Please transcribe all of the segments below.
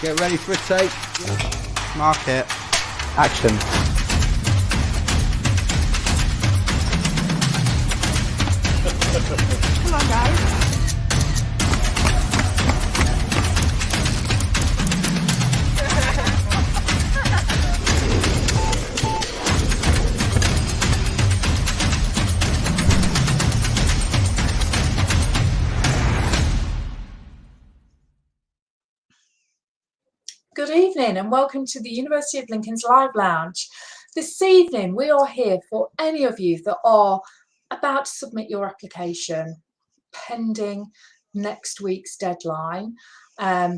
Get ready for a take. Mark it. Action. Come on, guys. Good evening and welcome to the University of Lincoln's Live Lounge. This evening we are here for any of you that are about to submit your application pending next week's deadline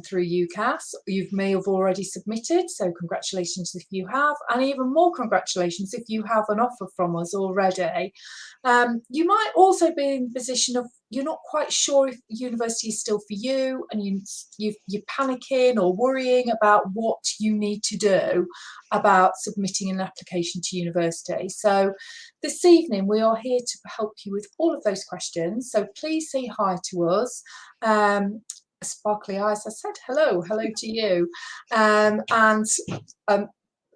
through UCAS. You may have already submitted, so congratulations if you have, and even more congratulations if you have an offer from us already. You might also be in the position of you're not quite sure if university is still for you, and you're panicking or worrying about what you need to do about submitting an application to university. So this evening we are here to help you with all of those questions. So please say hi to us. Sparkly eyes, I said hello to you.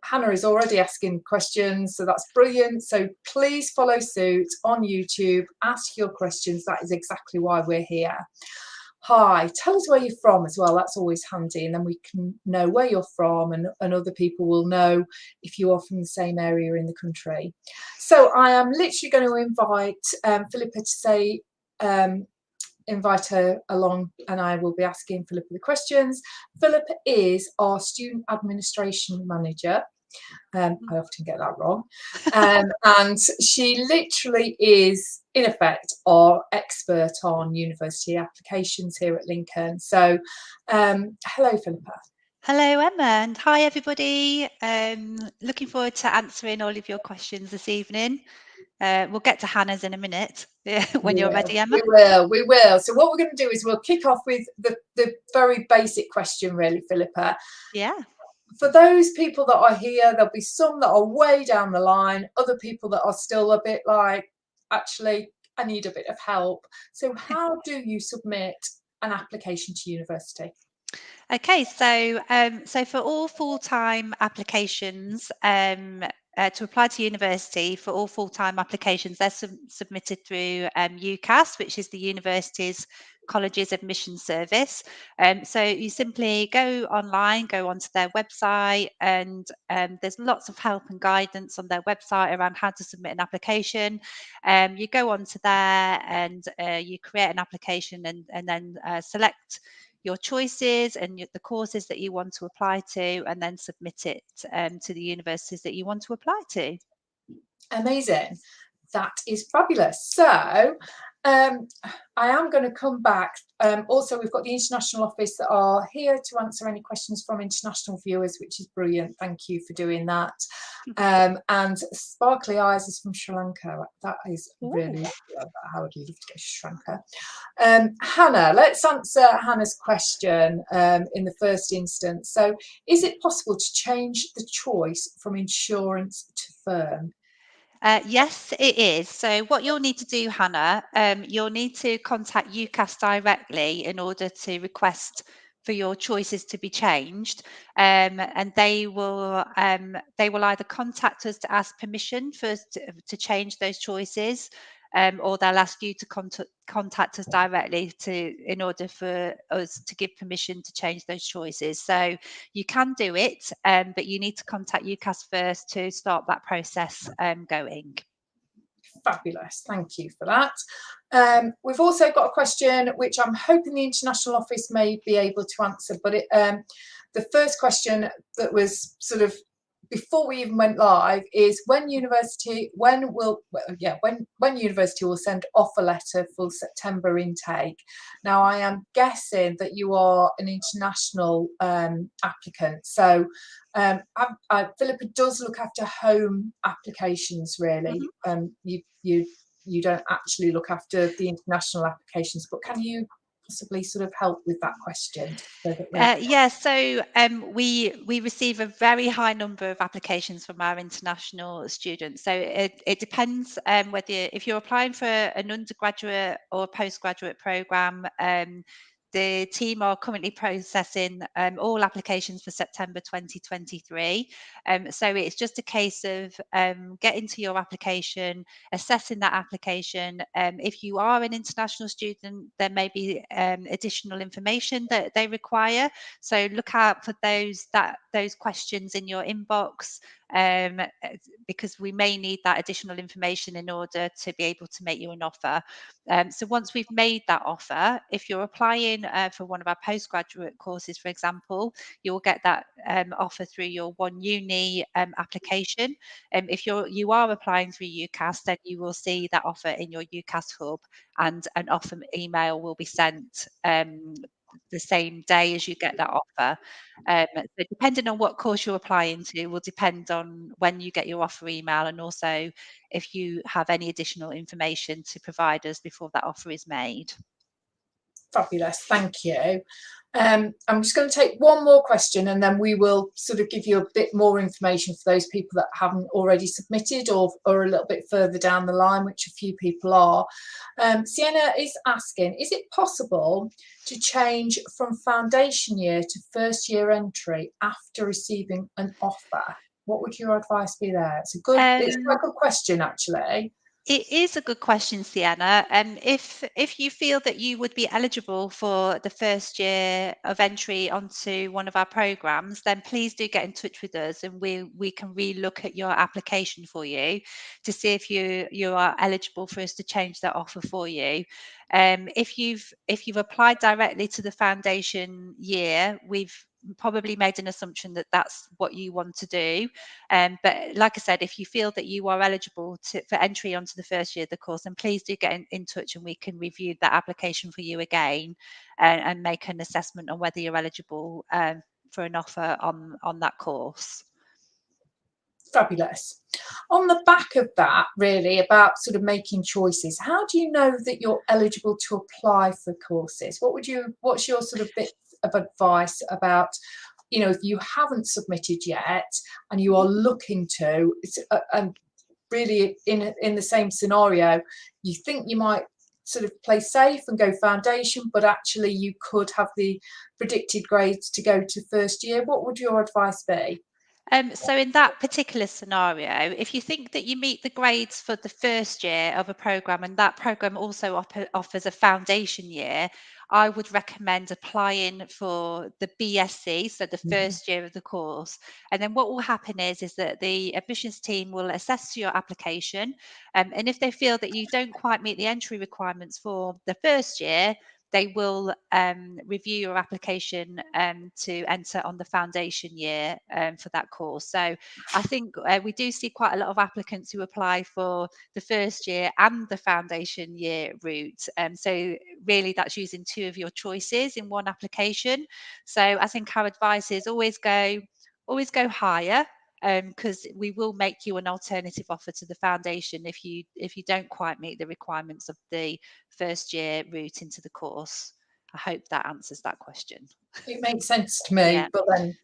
Hannah is already asking questions, so that's brilliant. So please follow suit on YouTube, ask your questions. That is exactly why we're here. Hi, tell us where you're from as well. That's always handy, and then we can know where you're from, and other people will know if you are from the same area in the country. So I am literally going to invite Philippa to say, invite her along, and I will be asking Philippa the questions. Philippa is our student administration manager. I often get that wrong. And she literally is, in effect, our expert on university applications here at Lincoln. So, hello, Philippa. Hello, Emma, and hi, everybody. Looking forward to answering all of your questions this evening. We'll get to Hannah's in a minute when you're ready, Emma. We will. So what we're going to do is we'll kick off with the very basic question, really, Philippa. Yeah. For those people that are here, there'll be some that are way down the line, other people that are still a bit like, actually, I need a bit of help. So how do you submit an application to university? Okay, so for all full-time applications, to apply to university, for all full-time applications, they're submitted through UCAS, which is the university's college's admission service. So you simply go online, go onto their website, and there's lots of help and guidance on their website around how to submit an application. You go onto there and you create an application, and then select your choices and the courses that you want to apply to, and then submit it to the universities that you want to apply to. Amazing. That is fabulous. So I am going to come back. Also, we've got the international office that are here to answer any questions from international viewers, which is brilliant. Thank you for doing that. And Sparkly Eyes is from Sri Lanka. That is really how I'd love to go to Sri Lanka. Hannah, let's answer Hannah's question in the first instance. So, is it possible to change the choice from insurance to firm? Yes, it is. So what you'll need to do, Hannah, you'll need to contact UCAS directly in order to request for your choices to be changed, and they will either contact us to ask permission for us to change those choices, or they'll ask you to contact us directly in order for us to give permission to change those choices. So you can do it, but you need to contact UCAS first to start that process going. Fabulous, thank you for that. We've also got a question which I'm hoping the international office may be able to answer, but the first question that was sort of before we even went live is when university will send offer letter for September intake. Now I am guessing that you are an international applicant, so Philippa does look after home applications really. You don't actually look after the international applications, but can you possibly sort of help with that question? So we receive a very high number of applications from our international students. So it depends if you're applying for an undergraduate or postgraduate program. the team are currently processing all applications for September 2023. So it's just a case of getting to your application, assessing that application. If you are an international student, there may be additional information that they require. So look out for those questions in your inbox, because we may need that additional information in order to be able to make you an offer. So once we've made that offer, if you're applying for one of our postgraduate courses, for example, you'll get that offer through your One Uni application. If you are applying through UCAS, then you will see that offer in your UCAS hub, and an offer email will be sent the same day as you get that offer. So depending on what course you're applying to will depend on when you get your offer email, and also if you have any additional information to provide us before that offer is made. Fabulous, thank you. I'm just going to take one more question, and then we will sort of give you a bit more information for those people that haven't already submitted or a little bit further down the line, which a few people are. Sienna is asking, is it possible to change from foundation year to first year entry after receiving an offer? What would your advice be there? It's quite a good question, actually. It is a good question, Sienna. If you feel that you would be eligible for the first year of entry onto one of our programs, then please do get in touch with us, and we can re-look at your application for you to see if you are eligible for us to change that offer for you. If you've applied directly to the foundation year, we've probably made an assumption that that's what you want to do. But like I said, if you feel that you are eligible for entry onto the first year of the course, then please do get in touch, and we can review that application for you again and make an assessment on whether you're eligible for an offer on that course. Fabulous. On the back of that, really, about sort of making choices, how do you know that you're eligible to apply for courses? What's your sort of bit of advice about, you know, if you haven't submitted yet and you are looking to, and really in the same scenario, you think you might sort of play safe and go foundation, but actually you could have the predicted grades to go to first year? What would your advice be? So in that particular scenario, if you think that you meet the grades for the first year of a program, and that program also offers a foundation year, I would recommend applying for the BSc, so the first year of the course. And then what will happen is that the admissions team will assess your application, and if they feel that you don't quite meet the entry requirements for the first year, they will review your application to enter on the foundation year for that course. So I think we do see quite a lot of applicants who apply for the first year and the foundation year route. So really that's using two of your choices in one application. So I think our advice is always go higher, because we will make you an alternative offer to the foundation if you don't quite meet the requirements of the first year route into the course. I hope that answers that question. It makes sense to me, Yeah. but then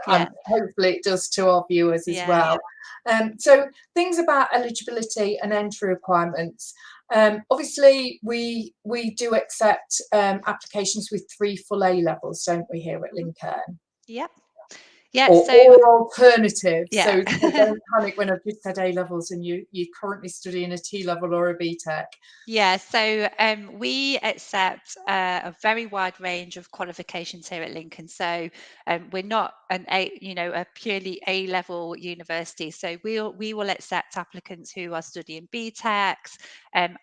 Yeah. hopefully it does to our viewers as Yeah. well. So things about eligibility and entry requirements. Obviously, we do accept applications with 3 full A levels, don't we, here at Lincoln? Yep. Yeah. Or alternatives. Yeah. So don't panic when I've just said A levels and you're currently studying a T level or a B Tech. Yeah, so we accept a very wide range of qualifications here at Lincoln. So we're not a purely A-level university. So we will accept applicants who are studying BTECs,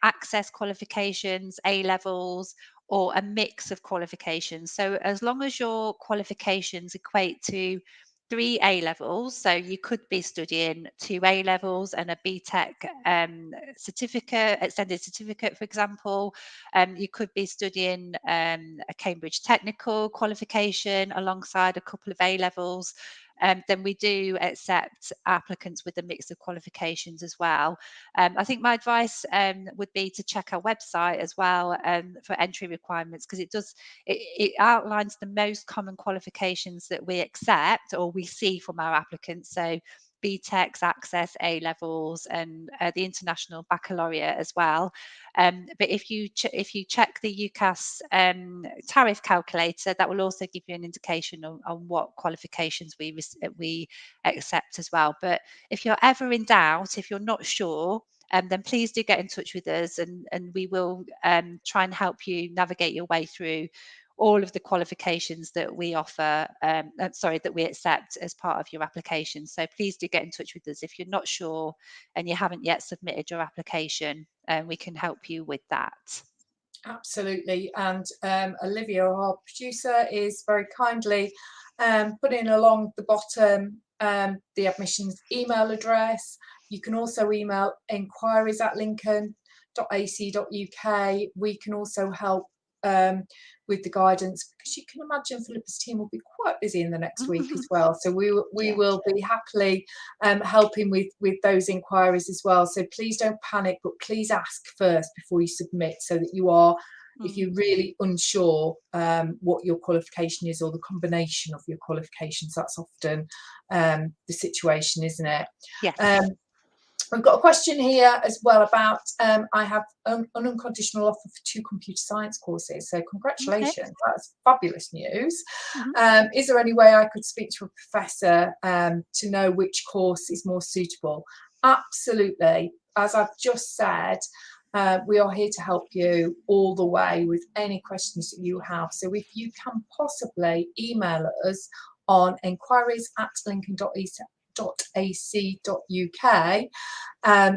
access qualifications, A levels, or a mix of qualifications. So as long as your qualifications equate to 3 A levels, so you could be studying 2 A levels and a BTEC certificate, extended certificate, for example. You could be studying a Cambridge technical qualification alongside a couple of A levels. Then we do accept applicants with a mix of qualifications as well. I think my advice would be to check our website as well for entry requirements, because it outlines the most common qualifications that we accept or we see from our applicants. So BTECs, Access, A levels, and the International Baccalaureate as well. But if you check the UCAS tariff calculator, that will also give you an indication on what qualifications we accept as well. But if you're ever in doubt, if you're not sure, then please do get in touch with us, and we will try and help you navigate your way through all of the qualifications that we offer, that we accept as part of your application. So please do get in touch with us if you're not sure and you haven't yet submitted your application, and we can help you with that. Absolutely. And Olivia, our producer, is very kindly putting along the bottom the admissions email address. You can also email enquiries@lincoln.ac.uk. We can also help with the guidance, because you can imagine Philippa's team will be quite busy in the next week as well. So we will be happily helping with those inquiries as well. So please don't panic, but please ask first before you submit, so that you are, if you're really unsure what your qualification is, or the combination of your qualifications, that's often the situation, isn't it? Yes. We've got a question here as well about I have an unconditional offer for 2 computer science courses. So congratulations, Okay. that's fabulous news. Is there any way I could speak to a professor to know which course is more suitable? Absolutely. As I've just said, we are here to help you all the way with any questions that you have. So if you can possibly email us on enquiries@lincoln.ac.uk,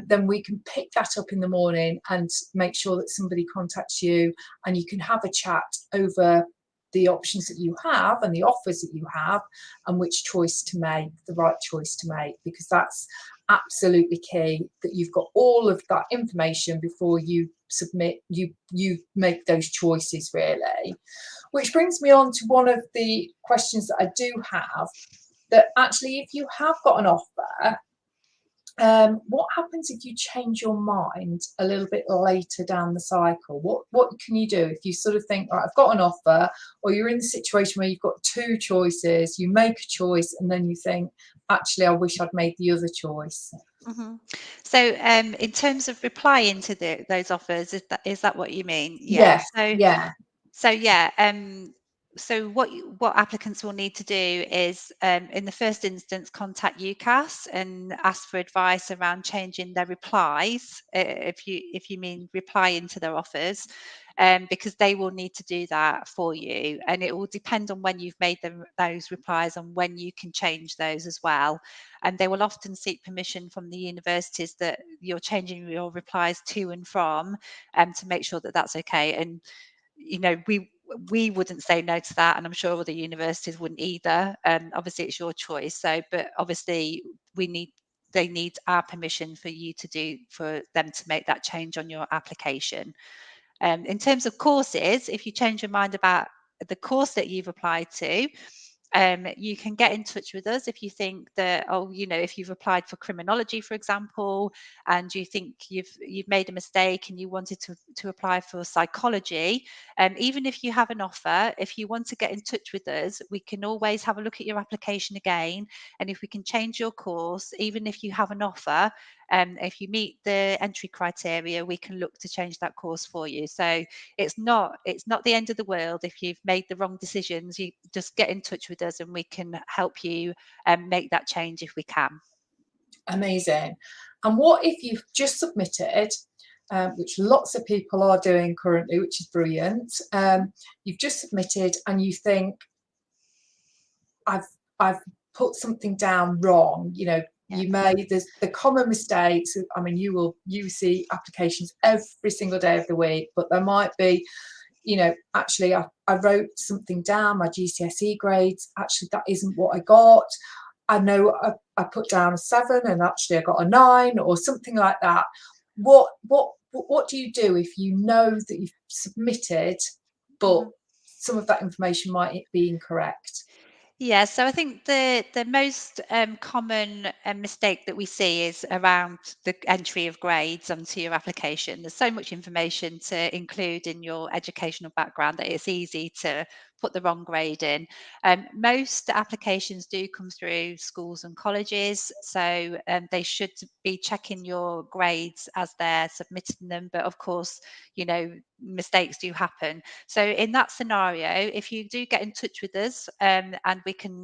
then we can pick that up in the morning and make sure that somebody contacts you, and you can have a chat over the options that you have and the offers that you have, and which choice to make, the right choice to make, because that's absolutely key, that you've got all of that information before you submit, you make those choices, really. Which brings me on to one of the questions that I do have, that actually, if you have got an offer, what happens if you change your mind a little bit later down the cycle? What can you do if you sort of think, right, I've got an offer, or you're in the situation where you've got 2 choices, you make a choice, and then you think, actually, I wish I'd made the other choice? So in terms of replying to those offers, is that what you mean? Yeah. Yes. Yeah. So what applicants will need to do is, in the first instance, contact UCAS and ask for advice around changing their replies, if you mean replying to their offers, because they will need to do that for you, and it will depend on when you've made those replies and when you can change those as well. And they will often seek permission from the universities that you're changing your replies to and from, to make sure that that's okay. And we wouldn't say no to that, and I'm sure other universities wouldn't either. Obviously, it's your choice. So, but obviously, they need our permission for them to make that change on your application. In terms of courses, if you change your mind about the course that you've applied to, you can get in touch with us if you think that, if you've applied for criminology, for example, and you think you've made a mistake and you wanted to apply for psychology. Even if you have an offer, if you want to get in touch with us, we can always have a look at your application again, and if we can change your course, even if you have an offer, if you meet the entry criteria, we can look to change that course for you. So it's not the end of the world if you've made the wrong decisions. You just get in touch with us and we can help you make that change if we can. Amazing. And what if you've just submitted, which lots of people are doing currently, which is brilliant. You've just submitted and you think, I've put something down wrong. You made the common mistakes. I mean, you see applications every single day of the week, but there might be, actually I wrote something down, my GCSE grades, actually that isn't what I got. I know I put down a 7 and actually I got a 9 or something like that. What do you do if you know that you've submitted, but some of that information might be incorrect? Yeah, so I think the most common mistake that we see is around the entry of grades onto your application. There's so much information to include in your educational background that it's easy to put the wrong grade in. Most applications do come through schools and colleges, so they should be checking your grades as they're submitting them. But of course, you know, mistakes do happen. So in that scenario, if you do get in touch with us, and we can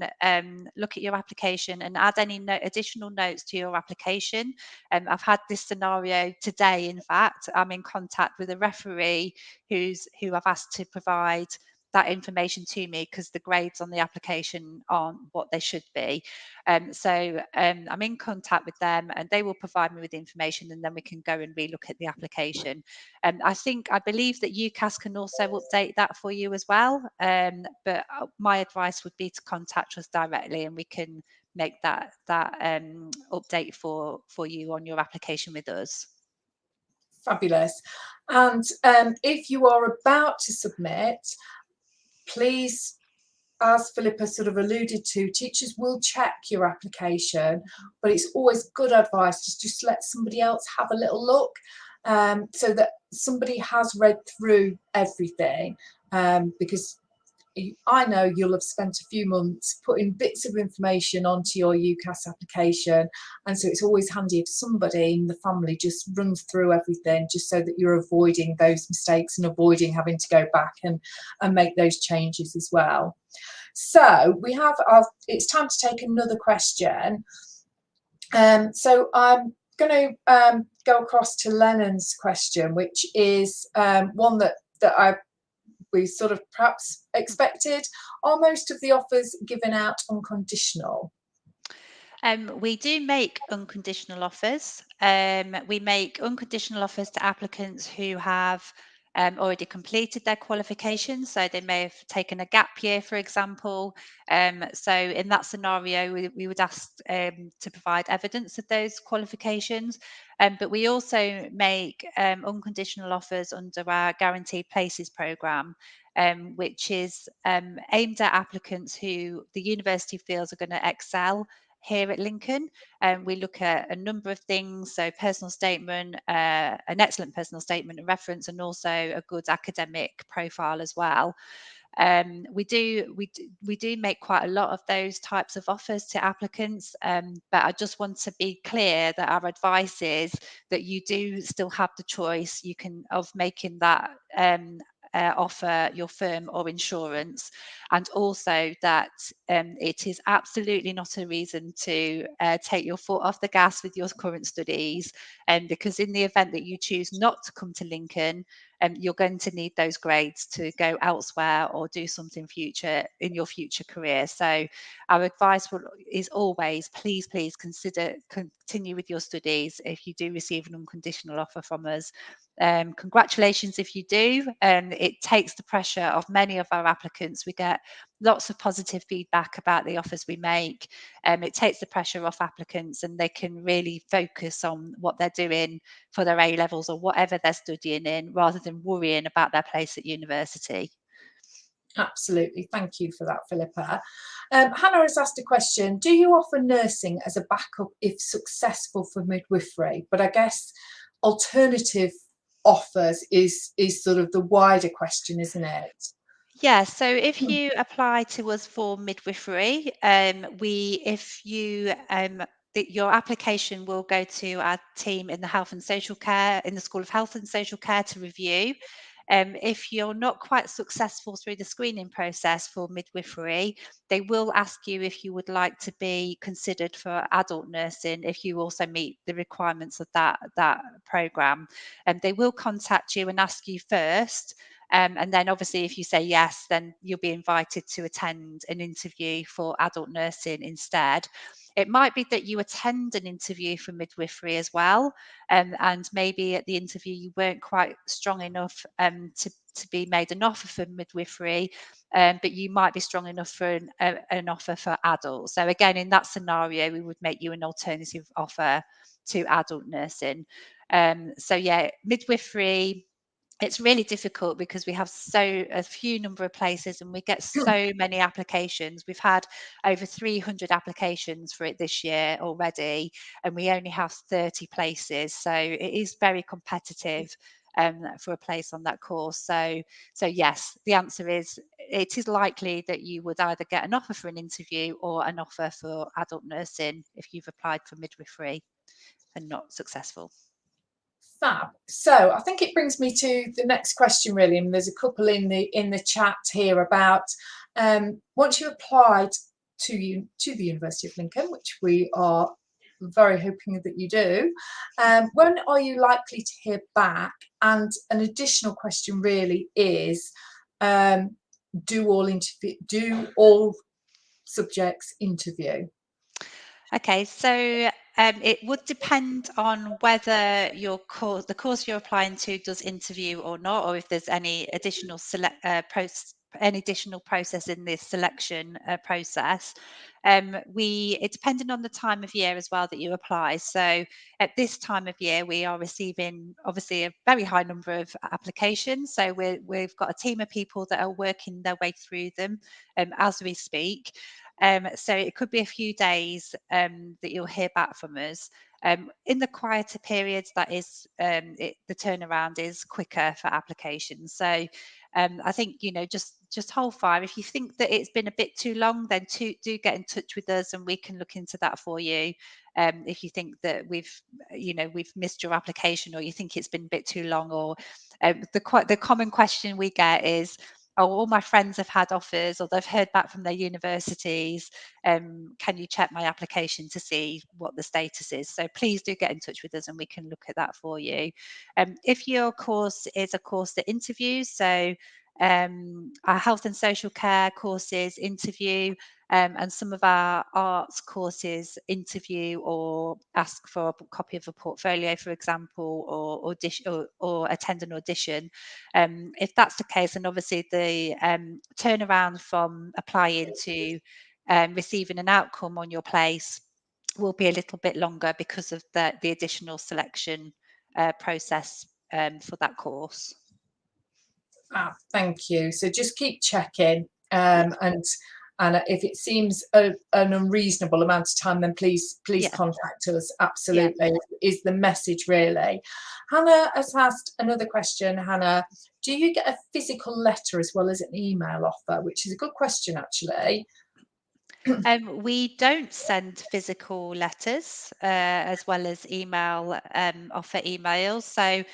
look at your application and add any additional notes to your application. I've had this scenario today. In fact, I'm in contact with a referee who I've asked to provide that information to me because the grades on the application aren't what they should be. So I'm in contact with them and they will provide me with information, and then we can go and relook at the application. I believe that UCAS can also update that for you as well. But my advice would be to contact us directly, and we can make that update for you on your application with us. Fabulous. And if you are about to submit, please, as Philippa sort of alluded to, teachers will check your application, but it's always good advice to just let somebody else have a little look, so that somebody has read through everything, because I know you'll have spent a few months putting bits of information onto your UCAS application, and so it's always handy if somebody in the family just runs through everything, just so that you're avoiding those mistakes and avoiding having to go back and make those changes as well. So we have it's time to take another question. So I'm going to go across to Lennon's question, which is one that we sort of perhaps expected. Are most of the offers given out unconditional? We do make unconditional offers. We make unconditional offers to applicants who have already completed their qualifications. So they may have taken a gap year, for example. So in that scenario, we would ask to provide evidence of those qualifications. But we also make unconditional offers under our Guaranteed Places programme, which is aimed at applicants who the university feels are going to excel here at Lincoln. We look at a number of things, so personal statement, an excellent personal statement and reference, and also a good academic profile as well. We do make quite a lot of those types of offers to applicants, but I just want to be clear that our advice is that you do still have the choice of making that offer your firm or insurance, and also that it is absolutely not a reason to take your foot off the gas with your current studies, because in the event that you choose not to come to Lincoln, you're going to need those grades to go elsewhere or do something future in your future career. So our advice is always, please continue with your studies if you do receive an unconditional offer from us. Congratulations if you do. It takes the pressure off many of our applicants. We get lots of positive feedback about the offers we make. It takes the pressure off applicants, and they can really focus on what they're doing for their A levels or whatever they're studying in, rather than worrying about their place at university. Absolutely. Thank you for that, Philippa. Hannah has asked a question. Do you offer nursing as a backup if successful for midwifery? But I guess alternative offers is sort of the wider question, isn't it? Yeah, so if you apply to us for midwifery, your application will go to our team in the Health and Social Care, in the School of Health and Social Care, to review. If you're not quite successful through the screening process for midwifery, they will ask you if you would like to be considered for adult nursing if you also meet the requirements of that programme. They will contact you and ask you first. And then obviously if you say yes, then you'll be invited to attend an interview for adult nursing instead. It might be that you attend an interview for midwifery as well, and maybe at the interview you weren't quite strong enough to be made an offer for midwifery, but you might be strong enough for an offer for adults. So again, in that scenario, we would make you an alternative offer to adult nursing. So yeah, midwifery, it's really difficult because we have a few number of places and we get so many applications. We've had over 300 applications for it this year already, and we only have 30 places. So it is very competitive for a place on that course. So yes, the answer is it is likely that you would either get an offer for an interview or an offer for adult nursing if you've applied for midwifery and not successful. Fab. So I think it brings me to the next question, really, and there's a couple in the chat here about once you applied to the University of Lincoln, which we are very hoping that you do, when are you likely to hear back? And an additional question really is, do all subjects interview? Okay, so it would depend on whether the course you're applying to does interview or not, or if there's any additional process in this selection process. It depending on the time of year as well that you apply. So at this time of year, we are receiving obviously a very high number of applications. So we've got a team of people that are working their way through them as we speak. So it could be a few days that you'll hear back from us. In the quieter periods, that is, the turnaround is quicker for applications. So I think, just hold fire. If you think that it's been a bit too long, then do get in touch with us and we can look into that for you. If you think that we've missed your application, or you think it's been a bit too long, or the common question we get is, oh, all my friends have had offers, or they've heard back from their universities. Can you check my application to see what the status is? So please do get in touch with us and we can look at that for you. If your course is a course that interviews, so our health and social care courses interview, and some of our arts courses interview or ask for a copy of a portfolio, for example, or audition or attend an audition. If that's the case, then obviously the turnaround from applying to receiving an outcome on your place will be a little bit longer because of the additional selection process for that course. Thank you. So just keep checking, and if it seems an unreasonable amount of time, then please contact us. Absolutely, is the message really. Hannah has asked another question. Hannah, do you get a physical letter as well as an email offer? Which is a good question, actually. We don't send physical letters as well as email offer emails. So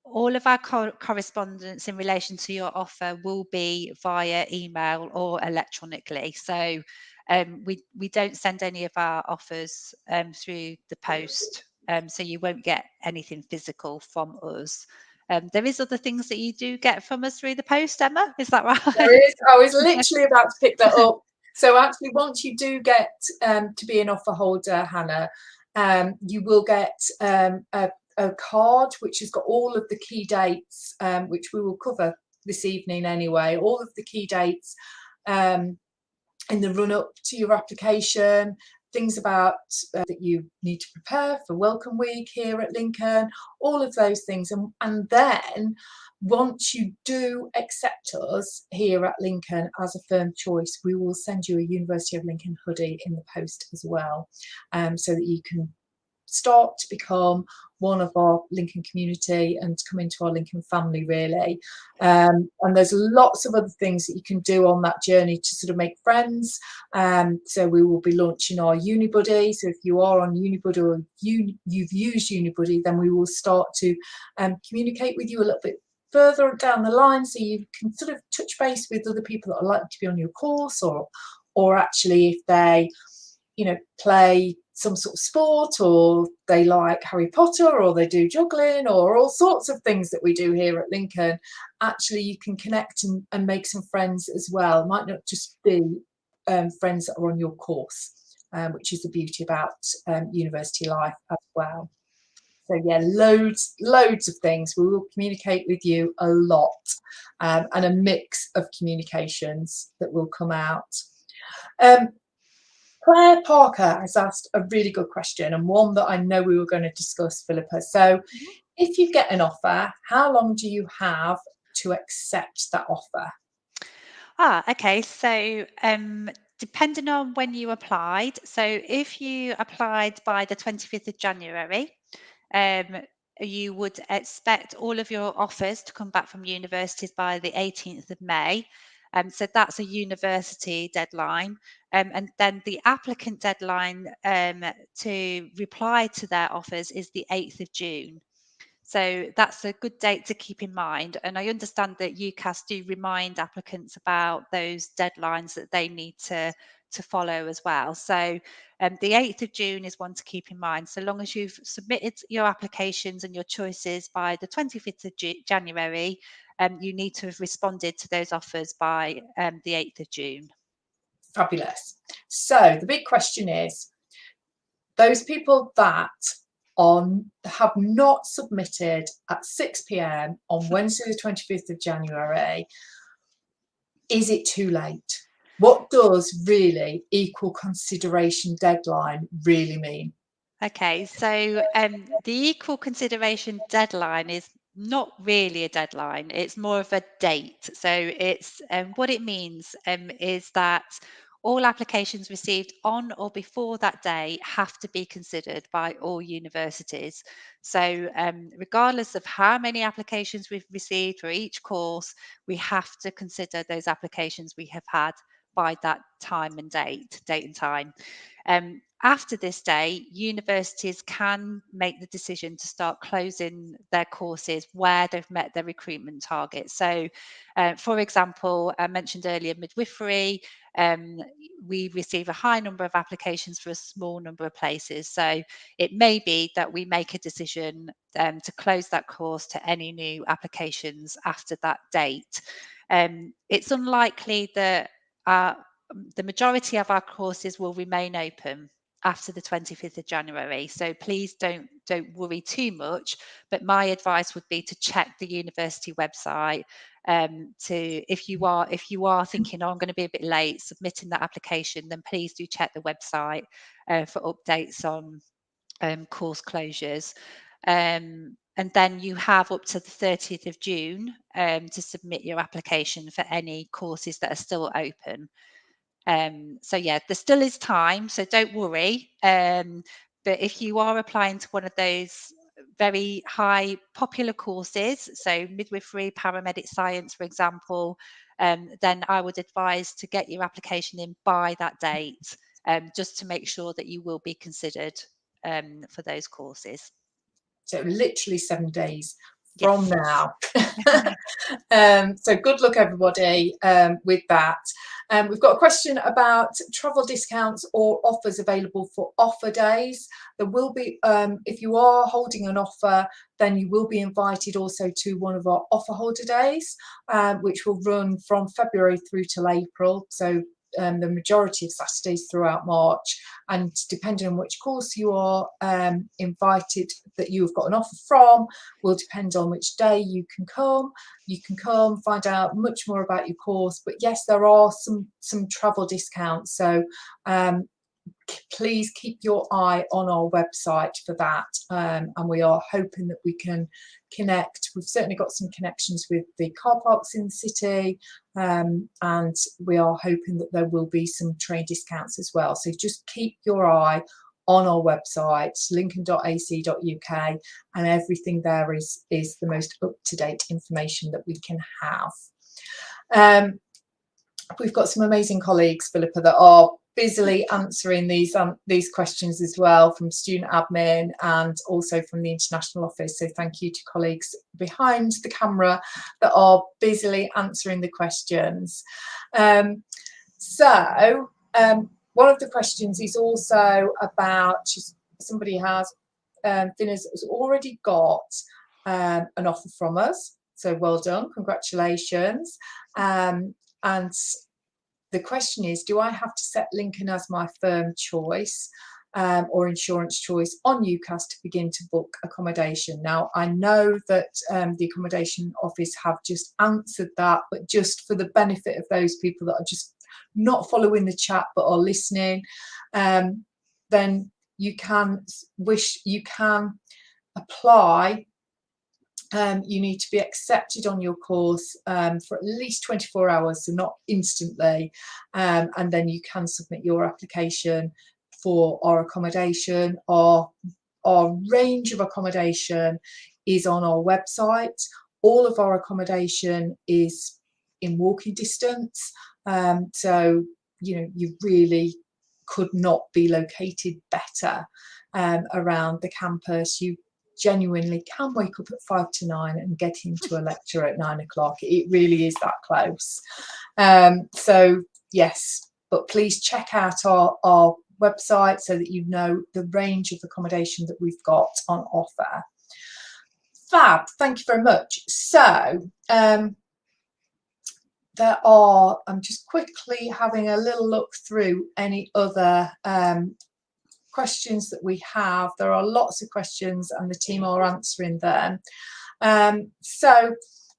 all of our correspondence in relation to your offer will be via email or electronically. So we don't send any of our offers through the post. So you won't get anything physical from us. There is other things that you do get from us through the post, Emma. Is that right? There is. I was literally about to pick that up. So actually, once you do get to be an offer holder, Hannah, you will get a card which has got all of the key dates, which we will cover this evening anyway, all of the key dates in the run-up to your application, things about that you need to prepare for Welcome Week here at Lincoln, all of those things. And then once you do accept us here at Lincoln as a firm choice, we will send you a University of Lincoln hoodie in the post as well, so that you can start to become one of our Lincoln community and come into our Lincoln family, really. And there's lots of other things that you can do on that journey to sort of make friends. So we will be launching our Unibuddy. So if you are on Unibuddy or you've used Unibuddy, then we will start to communicate with you a little bit further down the line, so you can sort of touch base with other people that are likely to be on your course, or actually if they play some sort of sport, or they like Harry Potter, or they do juggling, or all sorts of things that we do here at Lincoln. Actually, you can connect and make some friends as well. It might not just be friends that are on your course, which is the beauty about university life as well. So yeah, loads of things. We will communicate with you a lot, and a mix of communications that will come out. Claire Parker has asked a really good question, and one that I know we were going to discuss, Philippa. So if you get an offer, how long do you have to accept that offer? Okay. So depending on when you applied, so if you applied by the 25th of January, you would expect all of your offers to come back from universities by the 18th of May. So that's a university deadline. And then the applicant deadline to reply to their offers is the 8th of June. So that's a good date to keep in mind. And I understand that UCAS do remind applicants about those deadlines that they need to follow as well. So the 8th of June is one to keep in mind. So long as you've submitted your applications and your choices by the 25th of January, you need to have responded to those offers by the 8th of June. Fabulous. So the big question is, those people that have not submitted at 6 p.m. on Wednesday the 25th of January, is it too late? What does really equal consideration deadline really mean? Okay, so the equal consideration deadline is not really a deadline, it's more of a date. So it's what it means is that all applications received on or before that day have to be considered by all universities. So regardless of how many applications we've received for each course, we have to consider those applications we have had by that time and date and time. After this day, universities can make the decision to start closing their courses where they've met their recruitment targets. So, for example, I mentioned earlier midwifery, we receive a high number of applications for a small number of places. So it may be that we make a decision to close that course to any new applications after that date. It's unlikely that the majority of our courses will remain open after the 25th of January. So please don't worry too much. But my advice would be to check the university website. If you are thinking, oh, I'm going to be a bit late submitting that application, then please do check the website for updates on course closures. And then you have up to the 30th of June to submit your application for any courses that are still open. So yeah, there still is time, so don't worry. But if you are applying to one of those very high popular courses, so midwifery, paramedic science, for example, then I would advise to get your application in by that date, just to make sure that you will be considered for those courses. So literally 7 days from now. Yes. So good luck, everybody, with that. We've got a question about travel discounts or offers available for offer days. There will be, if you are holding an offer, then you will be invited also to one of our offer holder days, which will run from February through till April. So the majority of Saturdays throughout March, and depending on which course you are invited, that you've got an offer from, will depend on which day you can come. You can come, find out much more about your course, but yes, there are some travel discounts, so please keep your eye on our website for that, and we are hoping that we can connect. We've certainly got some connections with the car parks in the city, and we are hoping that there will be some train discounts as well. So just keep your eye on our website, lincoln.ac.uk, and everything there is the most up-to-date information that we can have. We've got some amazing colleagues, Philippa, that are busily answering these questions as well, from student admin and also from the international office. So thank you to colleagues behind the camera that are busily answering the questions. One of the questions is also about, somebody has, Finners has already got an offer from us. So well done, congratulations. And the question is, do I have to set Lincoln as my firm choice or insurance choice on UCAS to begin to book accommodation? Now, I know that the accommodation office have just answered that, but just for the benefit of those people that are just not following the chat but are listening, then you can apply. You need to be accepted on your course for at least 24 hours, so not instantly, and then you can submit your application for our accommodation. Our range of accommodation is on our website. All of our accommodation is in walking distance. So, you really could not be located better around the campus. You genuinely can wake up at 5 to 9 and get into a lecture at 9 o'clock. It really is that close. So yes, but please check out our website so that you know the range of accommodation that we've got on offer. Fab, thank you very much. So I'm just quickly having a little look through any other questions that we have. There are lots of questions and the team are answering them. So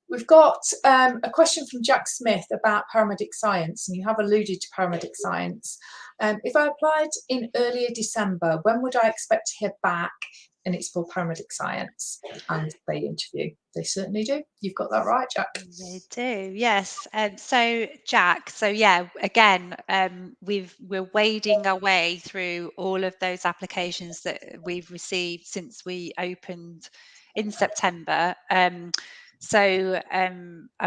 we've got a question from Jack Smith about paramedic science, and you have alluded to paramedic science. If I applied in earlier December, when would I expect to hear back? And it's for paramedic science, and they interview. They certainly do. You've got that right, Jack. They do, yes. So Jack, so yeah, again, we're wading our way through all of those applications that we've received since we opened in September. I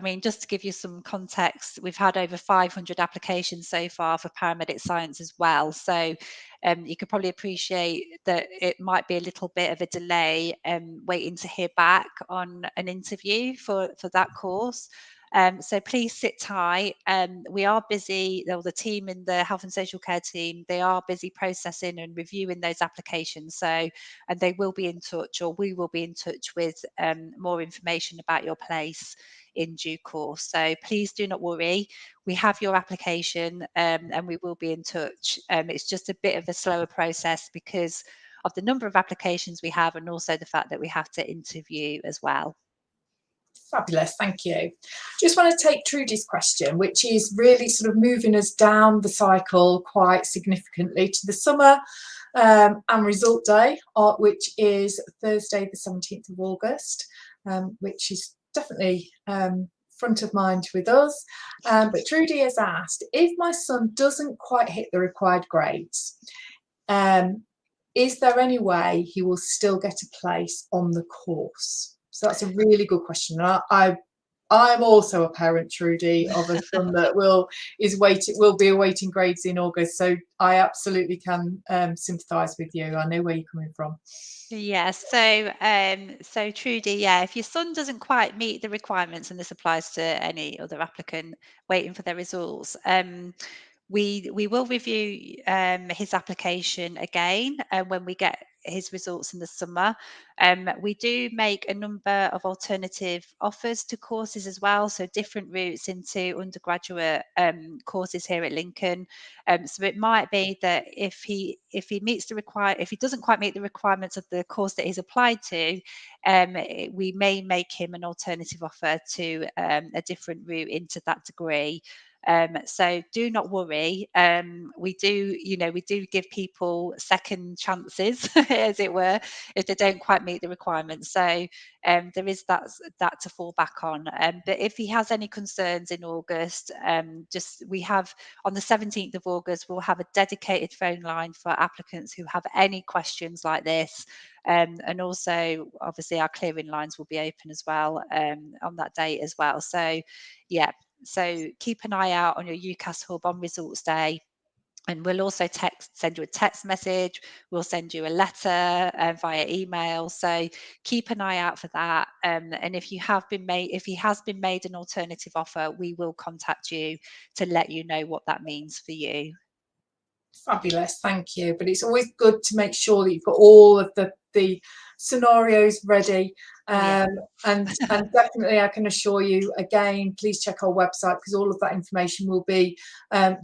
mean, just to give you some context, we've had over 500 applications so far for paramedic science as well. So you could probably appreciate that it might be a little bit of a delay waiting to hear back on an interview for that course. So please sit tight. We are busy, the team in the health and social care team, they are busy processing and reviewing those applications. So, and they will be in touch, or we will be in touch with more information about your place in due course. So please do not worry. We have your application and we will be in touch. It's just a bit of a slower process because of the number of applications we have, and also the fact that we have to interview as well. Fabulous, thank you. Just want to take Trudy's question, which is really sort of moving us down the cycle quite significantly to the summer and result day, which is Thursday the 17th of August, which is definitely front of mind with us. But Trudy has asked, if my son doesn't quite hit the required grades, is there any way he will still get a place on the course? So that's a really good question. I'm also a parent, Trudy, of a son that will be awaiting grades in August. So I absolutely can sympathise with you. I know where you're coming from. Yes, so Trudy, yeah, if your son doesn't quite meet the requirements, and this applies to any other applicant waiting for their results, we will review his application again when we get his results in the summer. We do make a number of alternative offers to courses as well, so different routes into undergraduate courses here at Lincoln. So it might be that if he doesn't quite meet the requirements of the course that he's applied to, we may make him an alternative offer to a different route into that degree. So do not worry. We do give people second chances, as it were, if they don't quite meet the requirements. So there is that to fall back on. But if he has any concerns in August, we have on the 17th of August, we'll have a dedicated phone line for applicants who have any questions like this. And also, obviously, our clearing lines will be open as well on that date as well. So, yeah. So keep an eye out on your UCAS hub on results day, and we'll also send you a text message. We'll send you a letter via email. So keep an eye out for that. And if he has been made an alternative offer, we will contact you to let you know what that means for you. Fabulous, thank you. But it's always good to make sure that you've got all of the scenarios ready. And definitely I can assure you, again, please check our website, because all of that information will be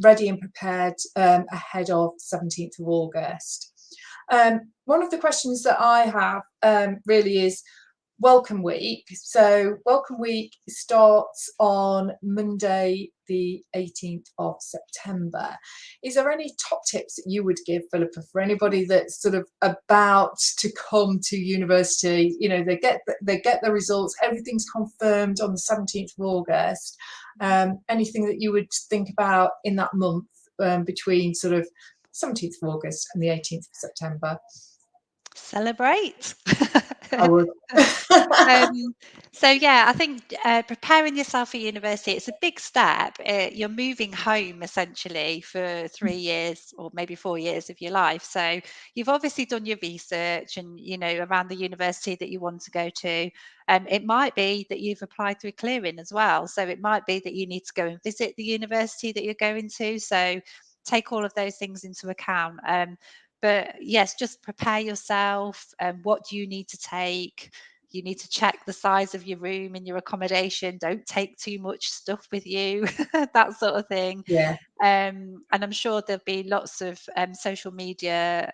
ready and prepared ahead of 17th of August. One of the questions that I have really is Welcome Week. So Welcome Week starts on Monday the 18th of September. Is there any top tips that you would give, Philippa, for anybody that's sort of about to come to university? You know, they get the results, everything's confirmed on the 17th of August. Anything that you would think about in that month between sort of 17th of August and the 18th of September? Celebrate. I would. So yeah, I think preparing yourself for university, it's a big step. You're moving home essentially for 3 years or maybe 4 years of your life. So you've obviously done your research and around the university that you want to go to. It might be that you've applied through clearing as well. So it might be that you need to go and visit the university that you're going to. So take all of those things into account. But yes, just prepare yourself. What do you need to take? You need to check the size of your room and your accommodation. Don't take too much stuff with you, that sort of thing. Yeah. And I'm sure there'll be lots of social media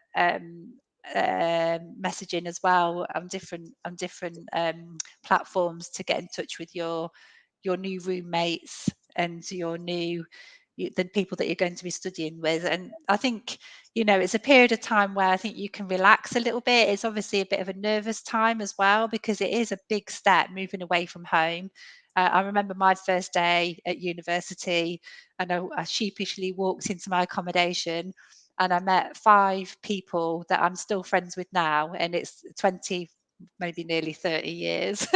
messaging as well on different platforms to get in touch with your new roommates and the people that you're going to be studying with. And I think it's a period of time where I think you can relax a little bit. It's obviously a bit of a nervous time as well, because it is a big step moving away from home. I remember my first day at university, and I sheepishly walked into my accommodation and I met 5 people that I'm still friends with now, and it's 20, maybe nearly 30 years.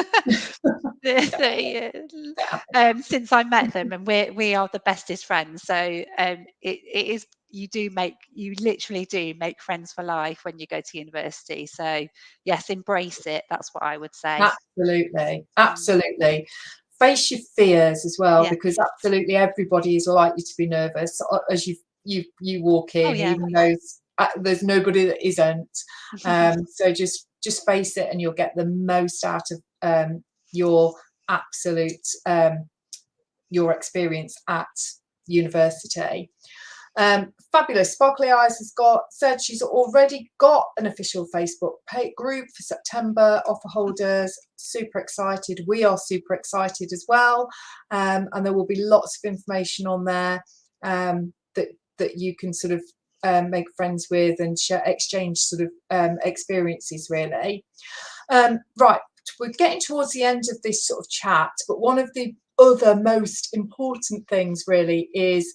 30 years since I met them, and we are the bestest friends. So it is, you literally do make friends for life when you go to university. So yes, embrace it. That's what I would say. Absolutely. Face your fears as well, Yeah. because absolutely everybody is likely to be nervous as you walk in, yeah. even though there's nobody that isn't. So just face it, and you'll get the most out of your absolute your experience at university. Fabulous. Sparkly Eyes has said she's already got an official Facebook group for September offer holders. Super excited. We are super excited as well. And there will be lots of information on there that you can sort of make friends with and exchange sort of experiences, really. Right, we're getting towards the end of this sort of chat, but one of the other most important things really is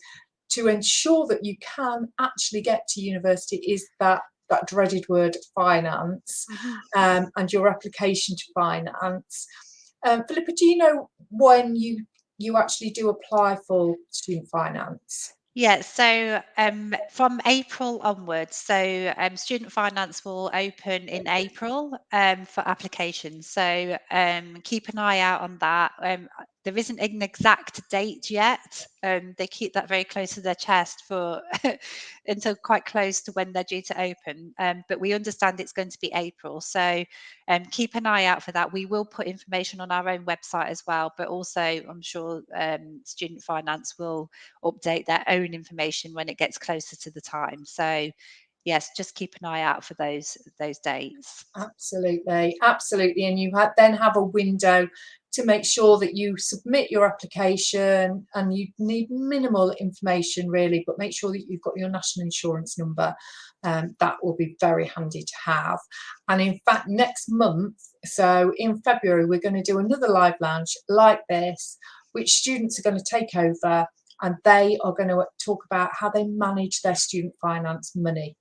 to ensure that you can actually get to university is that dreaded word finance, and your application to finance. Philippa, do you know when you actually do apply for student finance? Yeah, so from April onwards, so student finance will open in April for applications. So keep an eye out on that. There isn't an exact date yet. They keep that very close to their chest for until quite close to when they're due to open. But we understand it's going to be April. So keep an eye out for that. We will put information on our own website as well, but also I'm sure student finance will update their own information when it gets closer to the time. So yes, just keep an eye out for those dates. Absolutely, and you then have a window to make sure that you submit your application, and you need minimal information really, but make sure that you've got your national insurance number. That will be very handy to have. And in fact, next month, so in February, we're going to do another live lounge like this, which students are going to take over, and they are going to talk about how they manage their student finance money.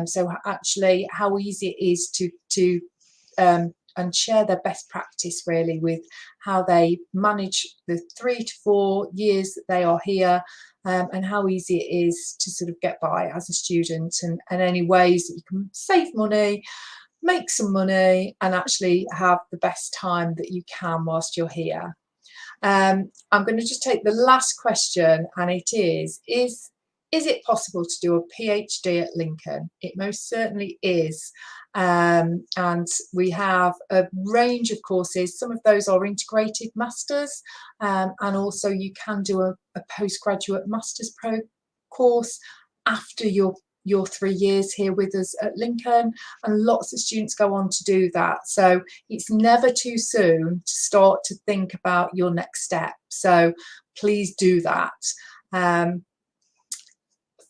So actually how easy it is to and share their best practice really with how they manage the 3 to 4 years that they are here, and how easy it is to sort of get by as a student, and any ways that you can save money, make some money, and actually have the best time that you can whilst you're here. I'm going to just take the last question, and it is it possible to do a PhD at Lincoln? It most certainly is. And we have a range of courses. Some of those are integrated masters, and also you can do a postgraduate master's course after your 3 years here with us at Lincoln, and lots of students go on to do that. So it's never too soon to start to think about your next step. So please do that.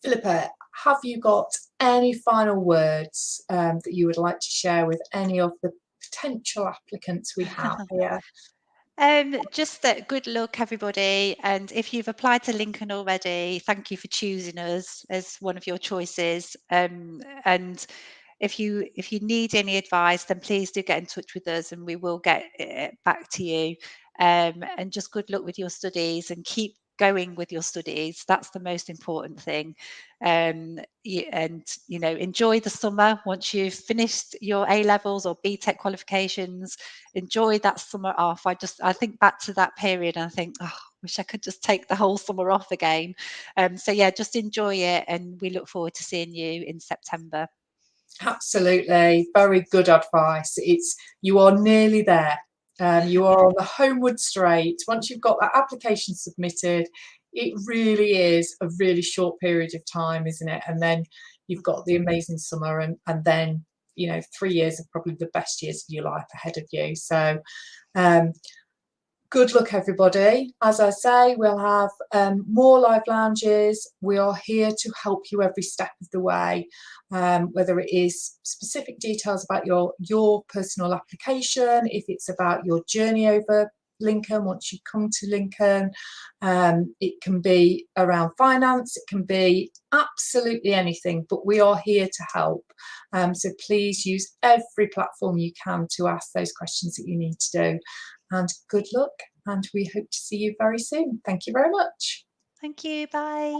Philippa, have you got any final words that you would like to share with any of the potential applicants we have here? Just that good luck, everybody. And if you've applied to Lincoln already, thank you for choosing us as one of your choices. And if you need any advice, then please do get in touch with us, and we will get it back to you. And just good luck with your studies, and keep going with your studies. That's the most important thing. And enjoy the summer. Once you've finished your A levels or BTEC qualifications, enjoy that summer off. I think back to that period and I think, oh, wish I could just take the whole summer off again. So yeah, just enjoy it, and we look forward to seeing you in September. Absolutely, very good advice. You are nearly there. You are on the homeward straight. Once you've got that application submitted, it really is a really short period of time, isn't it? And then you've got the amazing summer, and then 3 years of probably the best years of your life ahead of you. So good luck, everybody. As I say, we'll have more live lounges. We are here to help you every step of the way, whether it is specific details about your personal application, if it's about your journey over Lincoln once you come to Lincoln. It can be around finance, it can be absolutely anything, but we are here to help. So please use every platform you can to ask those questions that you need to do. And good luck, and we hope to see you very soon. Thank you very much. Thank you. Bye.